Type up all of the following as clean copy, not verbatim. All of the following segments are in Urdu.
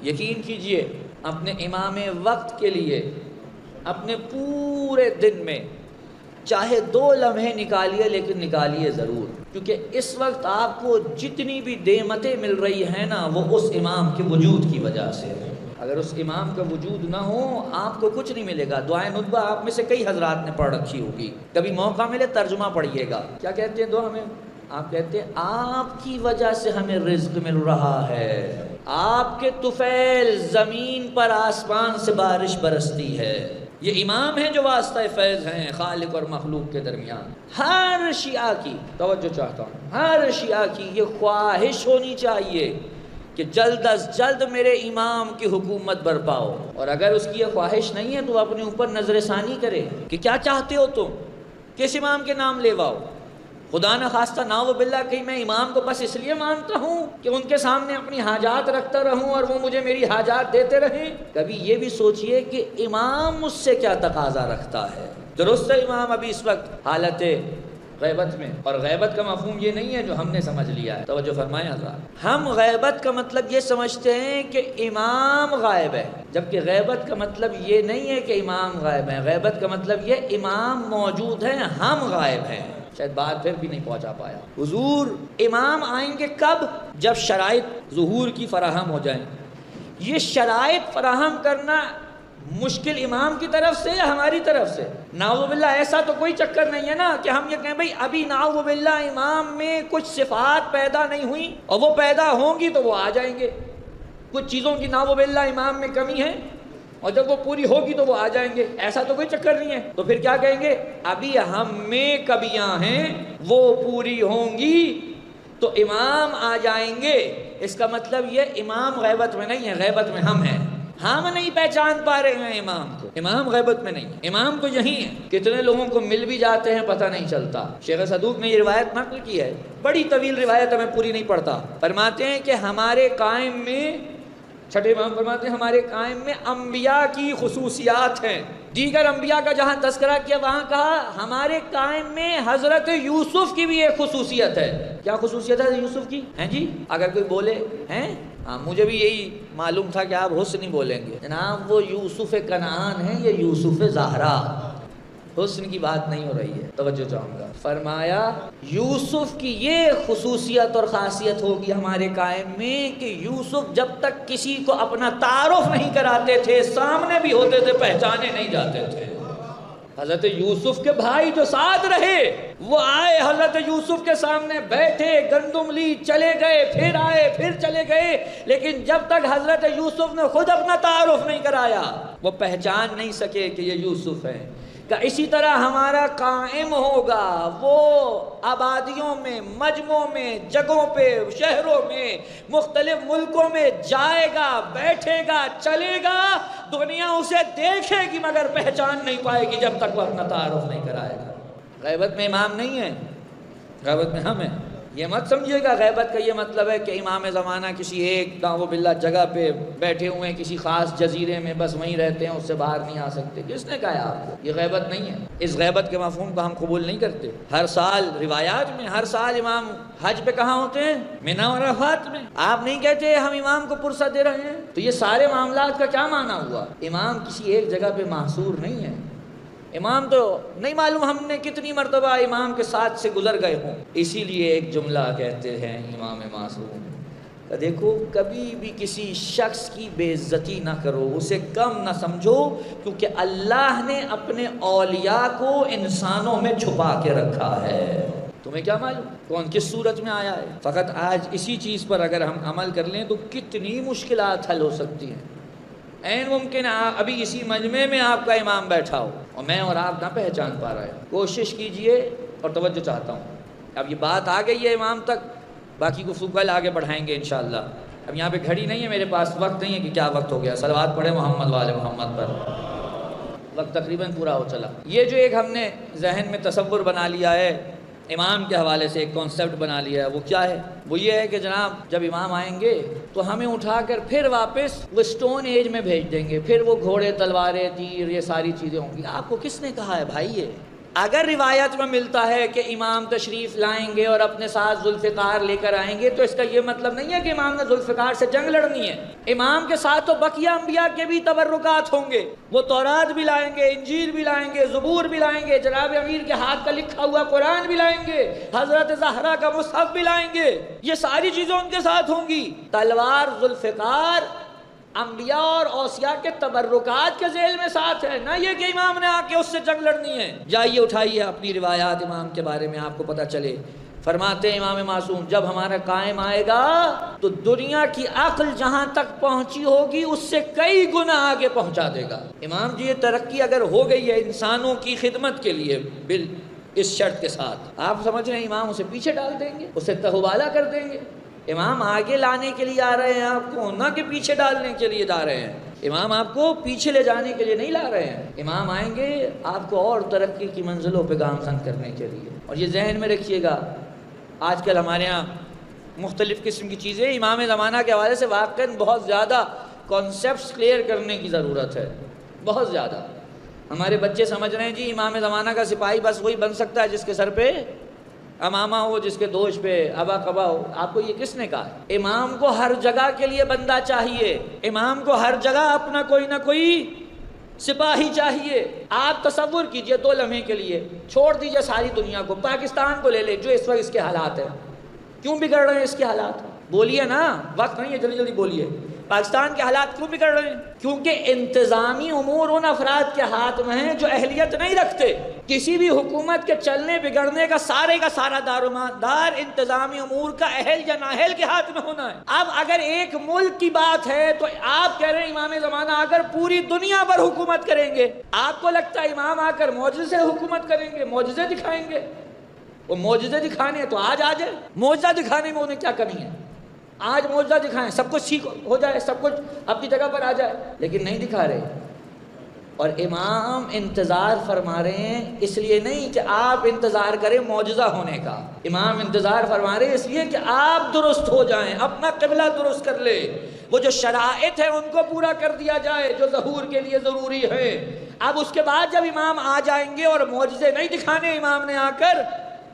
یقین کیجئے اپنے امام وقت کے لیے اپنے پورے دن میں چاہے 2 لمحے نکالیے لیکن نکالیے ضرور، کیونکہ اس وقت آپ کو جتنی بھی نعمتیں مل رہی ہیں نا وہ اس امام کے وجود کی وجہ سے ہے۔ اگر اس امام کا وجود نہ ہو آپ کو کچھ نہیں ملے گا۔ دعائے ندبہ آپ میں سے کئی حضرات نے پڑھ رکھی ہوگی، کبھی موقع ملے ترجمہ پڑھیے گا۔ کیا کہتے ہیں دعا میں؟ آپ کہتے ہیں آپ کی وجہ سے ہمیں رزق مل رہا ہے، آپ کے طفیل زمین پر آسمان سے بارش برستی ہے۔ یہ امام ہیں جو واسطہ فیض ہیں خالق اور مخلوق کے درمیان۔ ہر شیعہ کی توجہ چاہتا ہوں، ہر شیعہ کی یہ خواہش ہونی چاہیے کہ جلد از جلد میرے امام کی حکومت برپا ہو، اور اگر اس کی یہ خواہش نہیں ہے تو اپنے اوپر نظر ثانی کرے کہ کیا چاہتے ہو تم، کس امام کے نام لیواؤ۔ خدا نہ خواستہ نعوذ باللہ کہیں میں امام کو بس اس لیے مانتا ہوں کہ ان کے سامنے اپنی حاجات رکھتا رہوں اور وہ مجھے میری حاجات دیتے رہیں۔ کبھی یہ بھی سوچئے کہ امام مجھ سے کیا تقاضا رکھتا ہے۔ درست ہے امام ابھی اس وقت حالت غیبت میں، اور غیبت کا مفہوم یہ نہیں ہے جو ہم نے سمجھ لیا ہے۔ توجہ فرمائیں حضرات، ہم غیبت کا مطلب یہ سمجھتے ہیں کہ امام غائب ہے، جبکہ غیبت کا مطلب یہ نہیں ہے کہ امام غائب ہے۔ غیبت کا مطلب یہ امام موجود ہے، ہم غائب ہیں۔ شاید بات پھر بھی نہیں پہنچا پایا۔ حضور امام آئیں گے کب؟ جب شرائط ظہور کی فراہم ہو جائیں۔ یہ شرائط فراہم کرنا مشکل امام کی طرف سے یا ہماری طرف سے؟ نعوذ باللہ ایسا تو کوئی چکر نہیں ہے نا کہ ہم یہ کہیں بھئی ابھی نعوذ باللہ امام میں کچھ صفات پیدا نہیں ہوئی اور وہ پیدا ہوں گی تو وہ آ جائیں گے۔ کچھ چیزوں کی نعوذ باللہ امام میں کمی ہے اور جب وہ پوری ہوگی تو وہ آ جائیں گے، ایسا تو کوئی چکر نہیں ہے۔ تو پھر کیا کہیں گے؟ ابھی ہم میں کمیاں ہیں، وہ پوری ہوں گی تو امام آ جائیں گے۔ اس کا مطلب یہ امام غیبت میں نہیں ہے، غیبت میں ہم ہیں۔ ہم نہیں پہچان پا رہے ہیں امام کو، امام غیبت میں نہیں، امام تو یہی ہے۔ کتنے لوگوں کو مل بھی جاتے ہیں پتہ نہیں چلتا۔ شیخ صدوق نے یہ روایت نقل کی ہے، بڑی طویل روایت ہے، میں پوری نہیں پڑھتا۔ فرماتے ہیں کہ ہمارے قائم میں، چھٹے امام فرماتے ہیں ہمارے قائم میں انبیاء کی خصوصیات ہیں۔ دیگر انبیاء کا جہاں تذکرہ کیا وہاں کہا ہمارے قائم میں حضرت یوسف کی بھی ایک خصوصیت ہے۔ کیا خصوصیت ہے یوسف کی؟ ہیں جی اگر کوئی بولے ہیں، ہاں مجھے بھی یہی معلوم تھا کہ آپ حسن نہیں بولیں گے جناب، وہ یوسف کنعان ہے، یہ یوسف زہرا۔ حسن کی بات نہیں ہو رہی ہے، توجہ چاہوں گا۔ فرمایا یوسف کی یہ خصوصیت اور خاصیت ہوگی ہمارے قائم میں کہ یوسف جب تک کسی کو اپنا تعارف نہیں کراتے تھے، سامنے بھی ہوتے تھے پہچانے نہیں جاتے تھے۔ حضرت یوسف کے بھائی جو ساتھ رہے وہ آئے حضرت یوسف کے سامنے بیٹھے، گندم لی، چلے گئے، پھر آئے، پھر چلے گئے، لیکن جب تک حضرت یوسف نے خود اپنا تعارف نہیں کرایا وہ پہچان نہیں سکے کہ یہ یوسف ہے۔ کہ اسی طرح ہمارا قائم ہوگا، وہ آبادیوں میں، مجموعوں میں، جگہوں پہ، شہروں میں، مختلف ملکوں میں جائے گا، بیٹھے گا، چلے گا، دنیا اسے دیکھے گی مگر پہچان نہیں پائے گی جب تک وہ اپنا تعارف نہیں کرائے گا۔ غیبت میں امام نہیں ہے، غیبت میں ہم ہیں۔ یہ مت سمجھیے گا غیبت کا یہ مطلب ہے کہ امام زمانہ کسی ایک نعوذ باللہ جگہ پہ بیٹھے ہوئے ہیں کسی خاص جزیرے میں، بس وہیں رہتے ہیں، اس سے باہر نہیں آ سکتے۔ کس نے کہا آپ کو؟ یہ غیبت نہیں ہے، اس غیبت کے مفہوم کو ہم قبول نہیں کرتے۔ ہر سال روایات میں ہر سال امام حج پہ کہاں ہوتے ہیں؟ منی اور عرفات میں۔ آپ نہیں کہتے ہم امام کو پرسہ دے رہے ہیں؟ تو یہ سارے معاملات کا کیا معنی ہوا؟ امام کسی ایک جگہ پہ محصور نہیں ہے۔ امام تو نہیں معلوم ہم نے کتنی مرتبہ امام کے ساتھ سے گزر گئے ہوں، اسی لیے ایک جملہ کہتے ہیں امام معصوم۔ دیکھو کبھی بھی کسی شخص کی بے عزتی نہ کرو، اسے کم نہ سمجھو، کیونکہ اللہ نے اپنے اولیاء کو انسانوں میں چھپا کے رکھا ہے۔ تمہیں کیا معلوم کون کس صورت میں آیا ہے؟ فقط آج اسی چیز پر اگر ہم عمل کر لیں تو کتنی مشکلات حل ہو سکتی ہیں۔ این ممکن ہے ابھی اسی مجمع میں آپ کا امام بیٹھا ہو اور میں اور آپ نہ پہچان پا رہے ہیں۔ کوشش کیجئے، اور توجہ چاہتا ہوں، اب یہ بات آ گئی ہے امام تک، باقی گفتگو کل آگے بڑھائیں گے انشاءاللہ۔ اب یہاں پہ گھڑی نہیں ہے میرے پاس، وقت نہیں ہے کہ کیا وقت ہو گیا۔ صلوات پڑھیں محمد والے محمد پر، وقت تقریباً پورا ہو چلا۔ یہ جو ایک ہم نے ذہن میں تصور بنا لیا ہے امام کے حوالے سے، ایک کانسیپٹ بنا لیا ہے، وہ کیا ہے؟ وہ یہ ہے کہ جناب جب امام آئیں گے تو ہمیں اٹھا کر پھر واپس وہ سٹون ایج میں بھیج دیں گے، پھر وہ گھوڑے، تلواریں، تیر، یہ ساری چیزیں ہوں گی۔ آپ کو کس نے کہا ہے بھائی؟ یہ اگر روایت میں ملتا ہے کہ امام تشریف لائیں گے اور اپنے ساتھ ذوالفقار لے کر آئیں گے، تو اس کا یہ مطلب نہیں ہے کہ امام نے ذوالفقار سے جنگ لڑنی ہے۔ امام کے ساتھ تو بقیہ انبیاء کے بھی تبرکات ہوں گے، وہ تورات بھی لائیں گے، انجیل بھی لائیں گے، زبور بھی لائیں گے، جناب امیر کے ہاتھ کا لکھا ہوا قرآن بھی لائیں گے، حضرت زہرا کا مصحف بھی لائیں گے، یہ ساری چیزیں ان کے ساتھ ہوں گی۔ تلوار ذوالفقار انبیاء اور اوصیاء کے تبرکات کے ذیل میں ساتھ ہے، نہ یہ کہ امام نے آ کے اس سے جنگ لڑنی ہے۔ جائیے اٹھائیے اپنی روایات امام کے بارے میں، آپ کو پتہ چلے۔ فرماتے ہیں امام معصوم، جب ہمارا قائم آئے گا تو دنیا کی عقل جہاں تک پہنچی ہوگی اس سے کئی گنا آگے پہنچا دے گا۔ امام جی، یہ ترقی اگر ہو گئی ہے انسانوں کی خدمت کے لیے اس شرط کے ساتھ، آپ سمجھ رہے ہیں امام اسے پیچھے ڈال دیں گے، اسے تہوالہ کر دیں گے؟ امام آگے لانے کے لیے آ رہے ہیں آپ کو، نہ کہ پیچھے ڈالنے کے لیے لا رہے ہیں۔ امام آپ کو پیچھے لے جانے کے لیے نہیں لا رہے ہیں، امام آئیں گے آپ کو اور ترقی کی منزلوں پہ گامزن کرنے کے لیے۔ اور یہ ذہن میں رکھیے گا، آج کل ہمارے ہاں مختلف قسم کی چیزیں امام زمانہ کے حوالے سے واقعاً بہت زیادہ کانسیپٹس کلیئر کرنے کی ضرورت ہے، بہت زیادہ۔ ہمارے بچے سمجھ رہے ہیں جی امام زمانہ کا سپاہی بس وہی بن سکتا ہے جس کے سر پہ امامہ ہو، جس کے دوش پہ ابا قبا ہو۔ آپ کو یہ کس نے کہا؟ امام کو ہر جگہ کے لیے بندہ چاہیے، امام کو ہر جگہ اپنا کوئی نہ کوئی سپاہی چاہیے۔ آپ تصور کیجئے 2 لمحے کے لیے، چھوڑ دیجئے ساری دنیا کو، پاکستان کو لے لے جو اس وقت اس کے حالات ہیں، کیوں بگڑ رہے ہیں اس کے حالات؟ بولیے نا، وقت نہیں ہے، جلدی جلدی بولیے۔ پاکستان کے حالات کیوں بگڑ رہے ہیں؟ کیونکہ انتظامی امور ان افراد کے ہاتھ میں ہیں جو اہلیت نہیں رکھتے۔ کسی بھی حکومت کے چلنے بگڑنے کا سارا دار انتظامی امور کا اہل یا نااہل کے ہاتھ میں ہونا ہے۔ اب اگر ایک ملک کی بات ہے تو آپ کہہ رہے ہیں امام زمانہ آ کر پوری دنیا پر حکومت کریں گے۔ آپ کو لگتا ہے امام آ کر معجزے سے حکومت کریں گے، معجزے دکھائیں گے؟ وہ معجزے دکھانے ہیں تو آج آ جائے، معجزہ دکھانے میں انہیں کیا کمی ہے؟ آج معجزہ دکھائیں، سب کچھ ٹھیک ہو جائے، سب کچھ اپنی جگہ پر آ جائے، لیکن نہیں دکھا رہے۔ اور امام انتظار فرما رہے ہیں، اس لیے نہیں کہ آپ انتظار کریں معجزہ ہونے کا، امام انتظار فرما رہے ہیں اس لیے کہ آپ درست ہو جائیں، اپنا قبلہ درست کر لے، وہ جو شرائط ہے ان کو پورا کر دیا جائے جو ظہور کے لیے ضروری ہے۔ اب اس کے بعد جب امام آ جائیں گے اور معجزے نہیں دکھانے امام نے آ کر،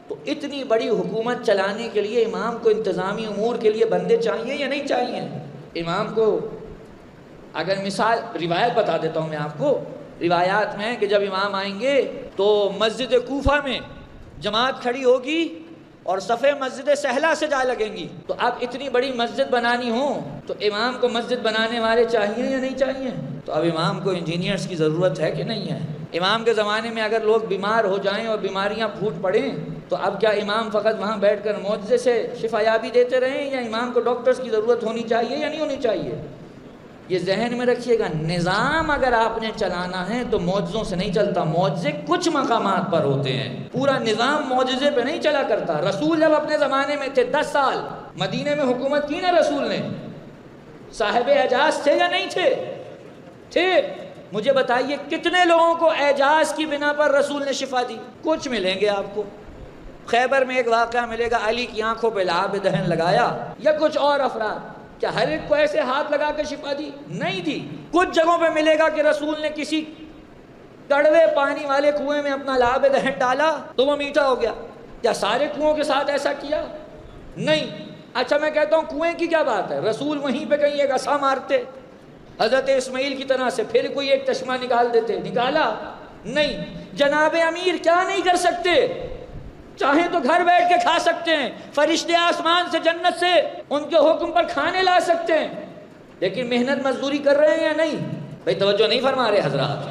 تو اتنی بڑی حکومت چلانے کے لیے امام کو انتظامی امور کے لیے بندے چاہیے یا نہیں چاہیے؟ امام کو اگر مثال روایت بتا دیتا ہوں میں آپ کو، روایات میں کہ جب امام آئیں گے تو مسجد کوفہ میں جماعت کھڑی ہوگی اور صفیں مسجد سہلہ سے جا لگیں گی۔ تو اب اتنی بڑی مسجد بنانی ہو تو امام کو مسجد بنانے والے چاہیے یا نہیں چاہیے؟ تو اب امام کو انجینئرز کی ضرورت ہے کہ نہیں ہے؟ امام کے زمانے میں اگر لوگ بیمار ہو جائیں اور بیماریاں پھوٹ پڑیں تو اب کیا امام فقط وہاں بیٹھ کر معجزے سے شفا یابی دیتے رہیں، یا امام کو ڈاکٹرز کی ضرورت ہونی چاہیے یا نہیں ہونی چاہیے؟ یہ ذہن میں رکھیے گا، نظام اگر آپ نے چلانا ہے تو معجزوں سے نہیں چلتا، معجزے کچھ مقامات پر ہوتے ہیں، پورا نظام معجزے پہ نہیں چلا کرتا۔ رسول جب اپنے زمانے میں تھے 10 سال مدینے میں حکومت کی نا رسول نے، صاحب اعجاز تھے یا نہیں تھے؟ تھے۔ مجھے بتائیے کتنے لوگوں کو اعجاز کی بنا پر رسول نے شفا دی؟ کچھ ملیں گے آپ کو، خیبر میں ایک واقعہ ملے گا، علی کی آنکھوں پہ لعاب دہن لگایا، یا کچھ اور افراد۔ کیا ہر ایک کو ایسے ہاتھ لگا کے شفا دی؟ نہیں دی۔ کچھ جگہوں پہ ملے گا کہ رسول نے کسی کڑوے پانی والے کنویں میں اپنا لعاب دہن ڈالا تو وہ میٹھا ہو گیا۔ کیا سارے کنووں کے ساتھ ایسا کیا؟ نہیں۔ اچھا میں کہتا ہوں کنویں کی کیا بات ہے، رسول وہیں پہ کہیں ایک عصا مارتے حضرت اسماعیل کی طرح سے، پھر کوئی ایک چشمہ نکال دیتے، نکالا؟ نہیں۔ جناب امیر کیا نہیں کر سکتے؟ چاہیں تو گھر بیٹھ کے کھا سکتے ہیں، فرشتے آسمان سے جنت سے ان کے حکم پر کھانے لا سکتے ہیں، لیکن محنت مزدوری کر رہے ہیں یا نہیں؟ بھائی توجہ نہیں فرما رہے حضرات،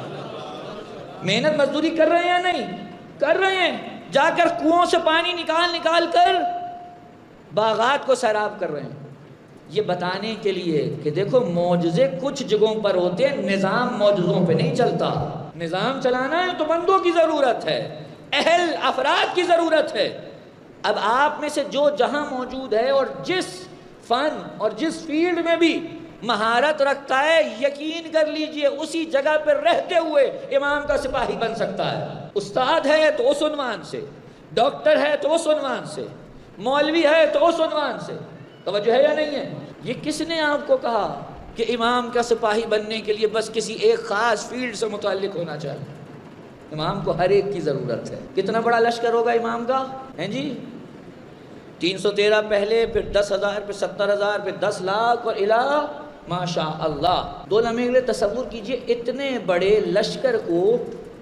محنت مزدوری کر رہے ہیں یا نہیں؟ کر رہے ہیں، جا کر کنووں سے پانی نکال کر باغات کو سیراب کر رہے ہیں، یہ بتانے کے لیے کہ دیکھو معجزے کچھ جگہوں پر ہوتے ہیں، نظام معجزوں پہ نہیں چلتا۔ نظام چلانا ہے تو بندوں کی ضرورت ہے، اہل افراد کی ضرورت ہے۔ اب آپ میں سے جو جہاں موجود ہے اور جس فن اور جس فیلڈ میں بھی مہارت رکھتا ہے، یقین کر لیجئے اسی جگہ پر رہتے ہوئے امام کا سپاہی بن سکتا ہے۔ استاد ہے تو اس عنوان سے، ڈاکٹر ہے تو اس عنوان سے، مولوی ہے تو اس عنوان سے۔ توجہ ہے یا نہیں ہے؟ یہ کس نے آپ کو کہا کہ امام کا سپاہی بننے کے لیے بس کسی ایک خاص فیلڈ سے متعلق ہونا چاہیے؟ امام کو ہر ایک کی ضرورت ہے۔ کتنا بڑا لشکر ہوگا امام کا؟ ہیں جی 313 پہلے، پھر 10,000، پھر 70,000، پھر 10 لاکھ، اور الہ ماشاء اللہ۔ 2 لمحے کے لیے تصور کیجئے اتنے بڑے لشکر کو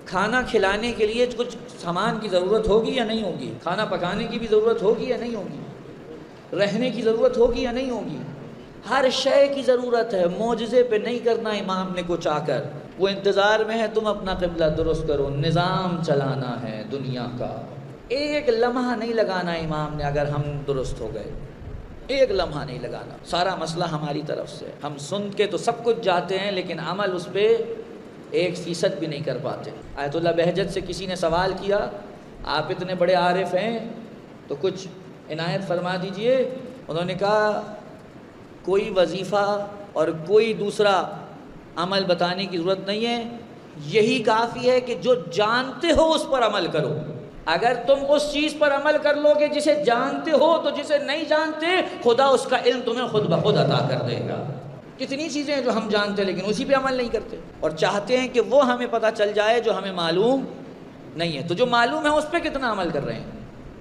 کھانا کھلانے کے لیے کچھ سامان کی ضرورت ہوگی یا نہیں ہوگی؟ کھانا پکانے کی بھی ضرورت ہوگی یا نہیں ہوگی؟ رہنے کی ضرورت ہوگی یا نہیں ہوگی؟ ہر شے کی ضرورت ہے۔ معجزے پہ نہیں کرنا امام نے کچھ آ کر، وہ انتظار میں ہے تم اپنا قبلہ درست کرو، نظام چلانا ہے دنیا کا۔ ایک لمحہ نہیں لگانا امام نے، اگر ہم درست ہو گئے ایک لمحہ نہیں لگانا۔ سارا مسئلہ ہماری طرف سے، ہم سن کے تو سب کچھ جاتے ہیں لیکن عمل اس پہ 1% بھی نہیں کر پاتے۔ آیت اللہ بہجت سے کسی نے سوال کیا آپ اتنے بڑے عارف ہیں تو کچھ عنایت فرما دیجئے۔ انہوں نے کہا کوئی وظیفہ اور کوئی دوسرا عمل بتانے کی ضرورت نہیں ہے، یہی کافی ہے کہ جو جانتے ہو اس پر عمل کرو۔ اگر تم اس چیز پر عمل کر لو گے جسے جانتے ہو تو جسے نہیں جانتے خدا اس کا علم تمہیں خود بخود عطا کر دے گا۔ کتنی چیزیں ہیں جو ہم جانتے لیکن اسی پہ عمل نہیں کرتے، اور چاہتے ہیں کہ وہ ہمیں پتہ چل جائے جو ہمیں معلوم نہیں ہے۔ تو جو معلوم ہے اس پہ کتنا عمل کر رہے ہیں؟